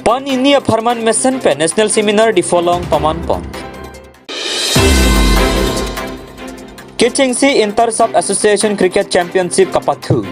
Pini Farman Messen Pen National Seminar di Malong Pamanpon. Kitchingsi Inter Sub Association Cricket Championship Kapathu.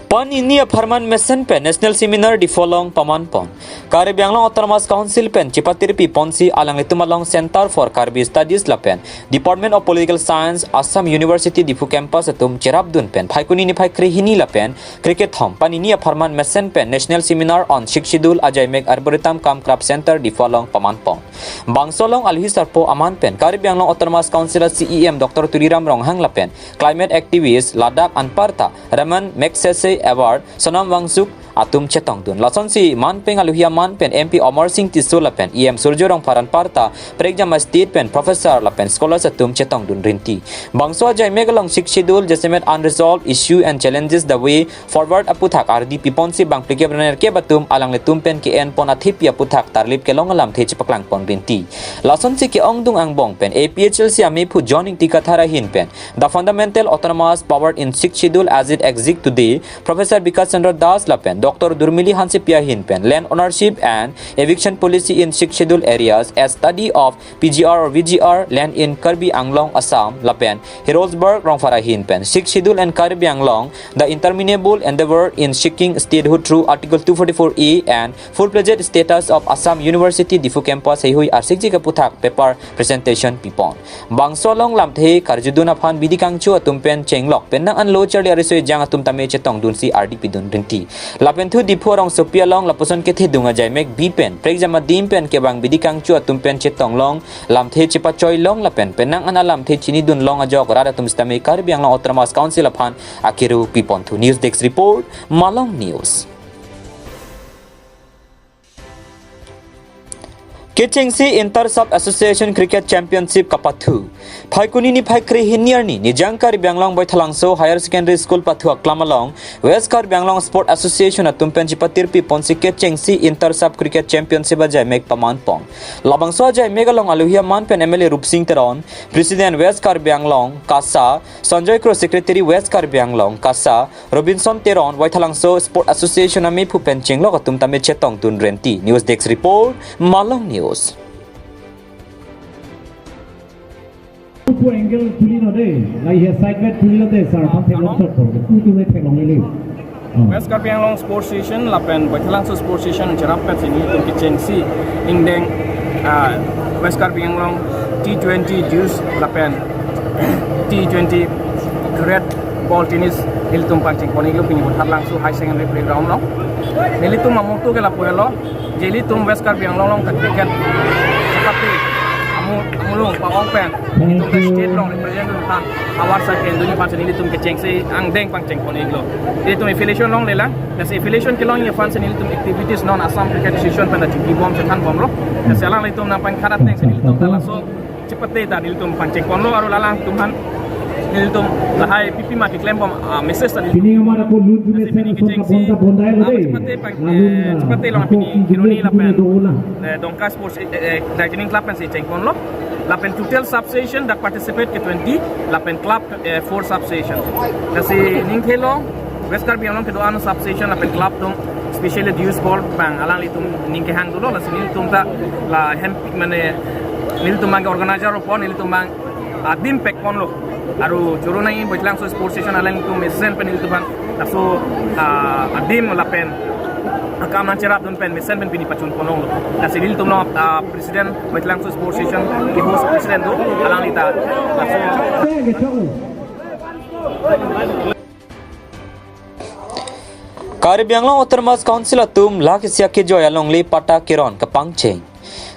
Pini Farman Messen Pen National Seminar di Malong Pamanpon. Karibianglang Autonomous Council Pen Cipatirpi Ponsi Alang Malong Center for Karbi Studies Lapen Department of Political Science Assam University di Campus Atum Cerabdun Pen Paikuni ni Paikri Hini Lapen Cricket Home Paninia Farman Messen Pen National Seminar on Shikshidul Ajaimek Arboretum Kam Club Center di Malong Pamanpon. Bangsolong Alhisarpo Aman Pen Karibianglang Autonomous Council CEM Dr. Tuliram Ronghang Lapen Climate Activist Ladap Anparta Raman Meksese Award Sonam Wangsuk Atum Chetong Dun Lason si Manpeng Aluhia Manpen MP Omar Singh Tisul Lapen EM Surjorong Paran Parta Pregjama State Pen Professor Lapen Scholars Atum Chetong Dun Rinti Bangso Ajay Megalong Shikshidul Jasemet Unresolved Issue and Challenges the Way Forward Aputhak RDP Ponsi Bang Plikebrener Ke Batum Alang Letum Pen KN Pon Athip Aputhak Tarlip Kelong Alam Te Chipaklang Pon Rinti Lason si Ke Ong Dung Ang Bong Pen APHLC Amepu Joining Tikathara Hin Pen The Fundamental Autonomous Power in Shikshidul as it exists today Professor Bikas Chandra Das Lapen Dr. Durmili Hansipia Hinpen Land Ownership and Eviction Policy in Six Scheduled Areas as Study of PGR or VGR Land in Karbi Anglong Assam Lapen Hirosburg Rongfara Hinpen Six Schedule and Karbi Anglong The Interminable Endeavor in Seeking Statehood through Article 244A and Full-Fledged Status of Assam University Difu Campus Hehui Arsik Kaputhak Paper Presentation Pipon Bangsolong Lamthe Karjudun Afhan Bidikangchu Atumpen Chenglok Penang Anlo Charlie Arisoi Jang Atum Tame Chetong Dunsi RDP Dun Rinti Lapen thu dipo rong Sophia Long lapuson ke thi dunga jai mek bi pen pregjama dim pen ke bang bidikang chu atum pen chetong long lam the chipa choi long la pen penang ana lam the chini dun long ajo rada tum stame Karibiang Long Autonomous Council aphan akiru pipon thu News Desk Report Malong News Kitchingsi Inter Sub Association Cricket Championship Kapathu Paikuni ni Paikri Hinierni Nijang Karibiang Long Boithalangso Higher Secondary School Pathu Aklamalong West Karibiang Long Sport Association Atumpen Chipatirpi Ponsi Kitchingsi Inter Sub Cricket Championship Ajay Meg Pamanpong Labangso Ajay Megalong Aluhia Manpen MLA Rup Singh Teron President West Karibiang Long Kasa Sanjoy Cross Secretary West Karibiang Long Kasa Robinson Teron Boithalangso Sport Association Ame Pupen Chinglok Atum Tame Chetong Tun Renti News Desk Report Malong News Two angle tulino de, like here side bet tulino de, sir. Come take long shot for the two way take long really. West Karibiang Long Sports Station, Lapen, Boithalangso Sports Station, Cherampet, ini untuk Kitchingsi, Indeng, West Karibiang Long T20 Juice, Lapen, T20 Red Ball Tennis, Nilitum Pancing, Poniglo, Pini, Boithalangso High Secondary Playground Long, Nilitum Mamutu ke Lapuelo, Jelitum West Karibiang Long Cricket, seperti Mulung, Pak Ongpen, itu ke state long represent tentang awar sakit dunia pansen ini tuh kecengsi angdeng pangceng poniglo. Jadi tuh affiliation long lela, dan affiliation kelong ya pansen ini tuh activities non Assam Cricket Association pada cuci bom setan bom lo. Dan selang itu nampang karat teng sini tuh langsung cepet deh tadi itu panceng pon lo aru lalang tuhan. Ini tuh lahai pipi mati klaim bom message tadi. Ini yang mana kau lucu ni saya bondai lo deh. Cepet deh long pini kironi lapen. Dongka sports dining club pensi ceng pon lo. Lapen total substation that participate ke 20, lapen club 4 substation. Kasi ning kelo West Karibiang Long kedua anu substation lapen club dong specially use ball bang alang itu ning ke hang dulu lasin itu tak la hempik mana nil tu mang organizer pon nil tu mang adim pek pon lo. Aru curuna ini Boithalangso Sports Station alang itu mesen pen nil tu bang laso adim lapen Akam Cerap dan pen mesen pen Pini pacun ponong. Kasi nil tu no Presiden Boithalangso Sports Station ki host Presiden tu alang ita Karibiang Long Autonomous Council Atum Lak Siake Joy Along Le Pata Kiron Kapangcheng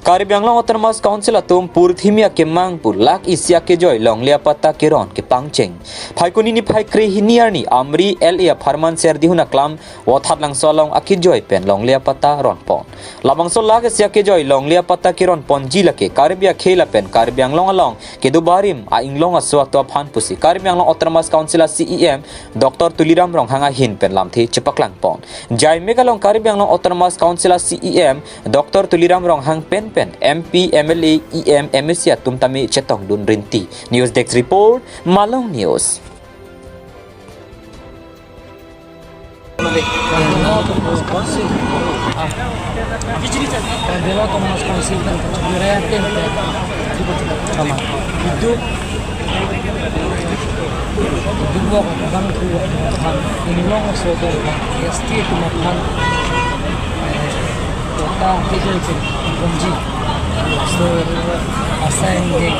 Karibiang Long Autonomous Council Atum Purthimia ke Mangpur Lak Siake Joy Long Le Pata Kiron ke Pangcheng Paikuni ni Paikri Hiniarni Amri LA Farman Serdihuna Klam Wathat Lang Solong Akijoy Pen Long Le Pata Ronpon Labang Sol Lak Siake Joy Long Le Pata Kiron Pon Jilake Karibia Khela Pen Karibiang Long Along Kedubarim Aing Long Aswatu Aphan Pusi Karibiang Long Autonomous Council CEM Dr. Tuliram Rong Hanga Hin Pen Lamthi Chepaklang Pon Jai Megalong Karibiang Long Autonomous Council CEM Dr. Tuliram Rong Hang Pen MP MLA EM MSC Atum Tame Chetong Dun Rinti News Desk Report Malong News Autonomous Council. Caribbean Autonomous Council dan Juraya Tempe. Sama. Itu dua bang dua bang ini long soto bang ST kumakan kota kecil kunci so asal deng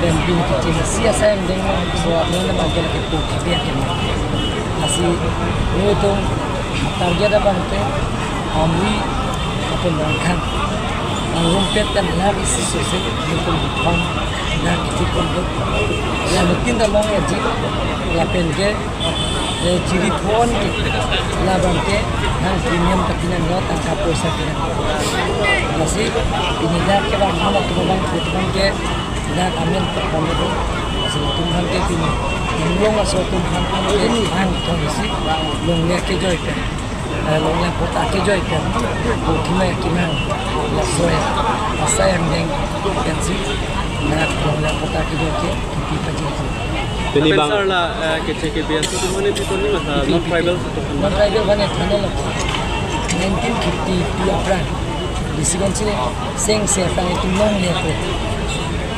dan bin kecil si asal deng so mana bagian itu biar kena masih itu target apa nanti kami apa mereka rumput dan lagi sesuatu untuk bang dan itu pun ya mungkin dalam ya lapen ke ciri phone labang ke dan premium ketinan no tangka poisa kena masih ini dah ke bang mana tu bang ke dan amin pertama tu masih tuhan ke ini long masuk tuhan ke han tu mesti long ni ke joy ke long ni kota ke joy ke kimai ya soya asa yang deng kansi na long ni kota ke joy ke kita jadi Pini bang la kece ke biasa tu mana di sini masa non tribal mana thana la 1950 April disigon sini seng se fang itu long le ko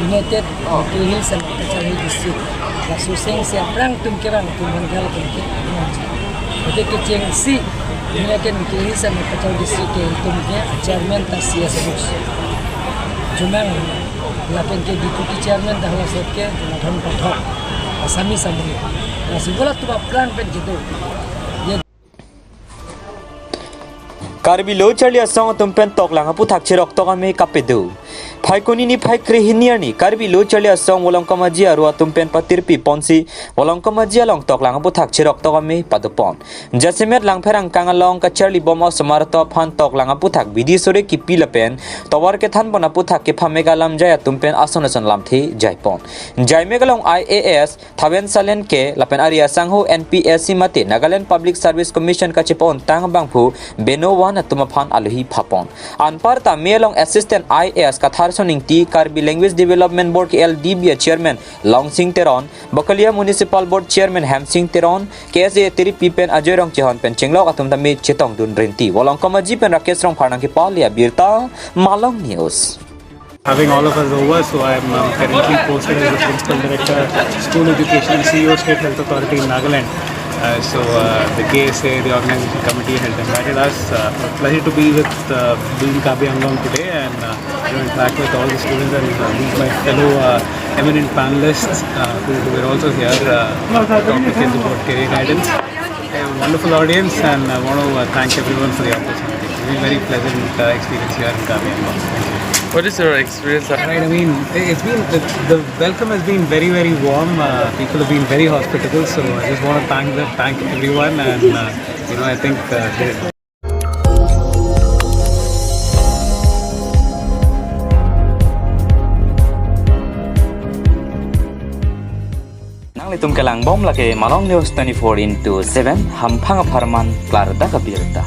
United Tourism Kacari District lasu seng se prang tum kerang tum bangal tum ke ote ke cheng si United Tourism Kacari District ke tum ke chairman ta sia sebus jumang lapen ke deputy chairman dah la set ke thon pathok asami samuni lasu bola tu plan pen gitu Karbi lo charli asong tumpen tok lang apu thak chirok tok ame kapedu phai kuni ni phai kre hiniar ni karbi lo charli asong wolong kamaji aru tumpen patirpi ponsi wolong kamaji along tok lang apu thak chirok tok ame padupon jasemet lang pherang kangalong ka charli bom smarto phan tok lang apu thak bidi sore ki pilapen tawar ke than bon apu thak ke phamega lam jaya tumpen ason ason lam the jaipon jaimegalong IAS thaben salen ke lapen aria sangho NPSC mate Nagaland Public Service Commission ka chepon tang bangphu beno na tumaphan aluhi phapon anparta melong assistant IAS kathar soning ti Karbi Language Development Board ke LDB chairman Longsing Teron Bakalia Municipal Board chairman Hamsing Teron KSA tiri pipen ajoyrong chehon pen chinglok atum tami chetong dun renti wolong kamaji pen rakesh rong pharnang ke palia Abirta Malong News. having all of us over, so I'm currently posted as the Principal Director, School Education, CEO, State Health Authority in Nagaland. The KSA, the organization committee has invited us. Pleasure to be with Doing Kabi Anglong today and interact with all the students and meet my fellow eminent panelists who are also here to talk to kids about career guidance. A wonderful audience, and I want to thank everyone for the opportunity. It's been a very pleasant experience here in Kabi Anglong. What is your experience? Right, I mean, it's been the welcome has been very, very warm. People have been very hospitable, so I just want to thank everyone, and I think nang litum kelang bom lake Malong News 24/7 ham phanga pharman klar da Abirta.